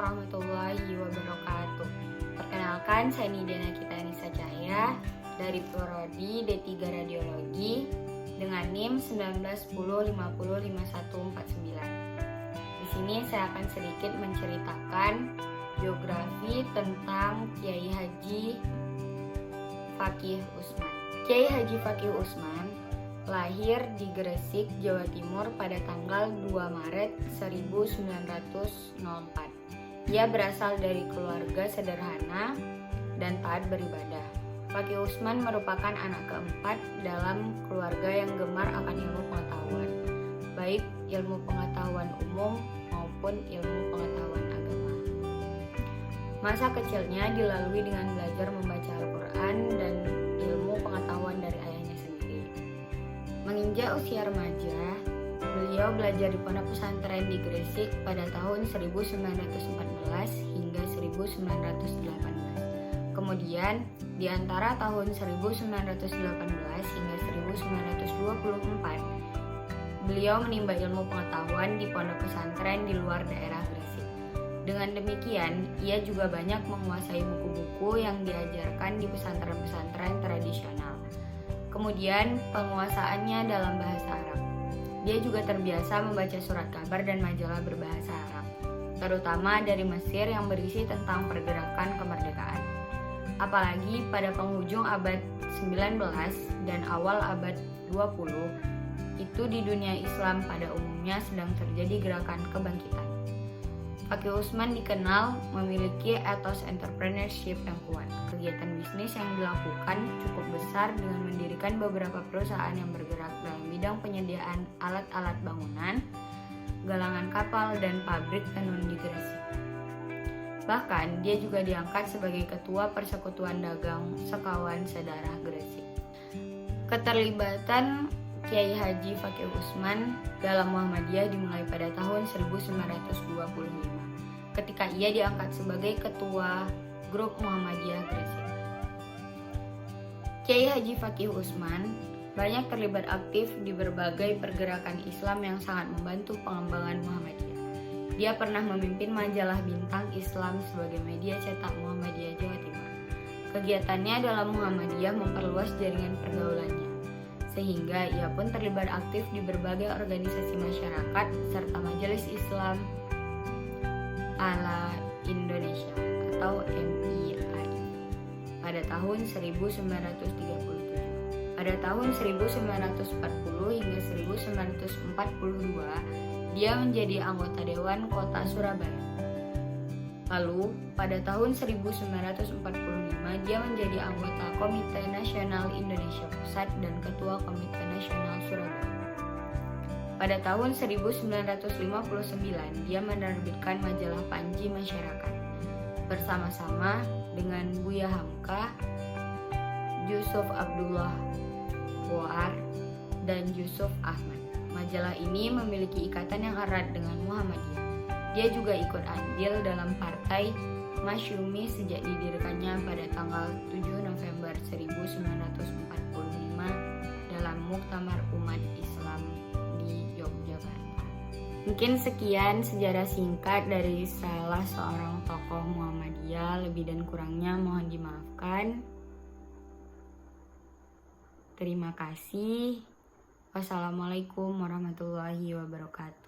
warahmatullahi wabarakatuh. Perkenalkan, saya Nidia Nakita Anissa Cahya dari Prodi D3 Radiologi dengan NIM 1910505149. Di sini saya akan sedikit menceritakan biografi tentang Kiai Haji Fakih Usman. Kiai Haji Fakih Usman lahir di Gresik, Jawa Timur pada tanggal 2 Maret 1904. Ia berasal dari keluarga sederhana dan taat beribadah. Fakih Usman merupakan anak keempat dalam keluarga yang gemar akan ilmu pengetahuan, baik ilmu pengetahuan umum maupun ilmu pengetahuan agama. Masa kecilnya dilalui dengan belajar membaca Al-Quran dan ilmu pengetahuan dari ayahnya sendiri. Menginjak usia remaja, beliau belajar di pondok pesantren di Gresik pada tahun 1914 hingga 1918. Kemudian, di antara tahun 1918 hingga 1924, beliau menimba ilmu pengetahuan di pondok pesantren di luar daerah Gresik. Dengan demikian, ia juga banyak menguasai buku-buku yang diajarkan di pesantren-pesantren tradisional. Kemudian, penguasaannya dalam bahasa Arab. Dia juga terbiasa membaca surat kabar dan majalah berbahasa Arab, terutama dari Mesir yang berisi tentang pergerakan kemerdekaan. Apalagi pada penghujung abad 19 dan awal abad 20, itu di dunia Islam pada umumnya sedang terjadi gerakan kebangkitan. Fakih Usman dikenal memiliki etos entrepreneurship yang kuat. Kegiatan bisnis yang dilakukan cukup besar dengan mendirikan beberapa perusahaan yang bergerak dalam bidang penyediaan alat-alat bangunan, galangan kapal, dan pabrik tenun di Gresik. Bahkan, dia juga diangkat sebagai ketua Persekutuan Dagang Sekawan Sedarah Gresik. Keterlibatan Kiai Haji Fakih Usman dalam Muhammadiyah dimulai pada tahun 1925 ketika ia diangkat sebagai ketua grup Muhammadiyah Gresik. Kiai Haji Fakih Usman banyak terlibat aktif di berbagai pergerakan Islam yang sangat membantu pengembangan Muhammadiyah. Dia pernah memimpin majalah Bintang Islam sebagai media cetak Muhammadiyah Jawa Timur. Kegiatannya dalam Muhammadiyah memperluas jaringan pergaulannya, sehingga ia pun terlibat aktif di berbagai organisasi masyarakat serta Majelis Islam ala Indonesia atau MIAI pada tahun 1937. Pada tahun 1940 hingga 1942, dia menjadi anggota Dewan Kota Surabaya. Lalu, pada tahun 1945, dia menjadi anggota Komite Nasional Indonesia Pusat dan Ketua Komite Nasional Surabaya. Pada tahun 1959, dia menerbitkan majalah Panji Masyarakat bersama-sama dengan Buya Hamka, Yusuf Abdullah Boar, dan Yusuf Ahmad. Majalah ini memiliki ikatan yang erat dengan Muhammadiyah. Dia juga ikut andil dalam Partai Masyumi sejak didirikannya pada tanggal 7 November 1945 dalam Muktamar Umat Islam di Yogyakarta. Mungkin sekian sejarah singkat dari salah seorang tokoh Muhammadiyah. Lebih dan kurangnya mohon dimaafkan. Terima kasih. Wassalamualaikum warahmatullahi wabarakatuh.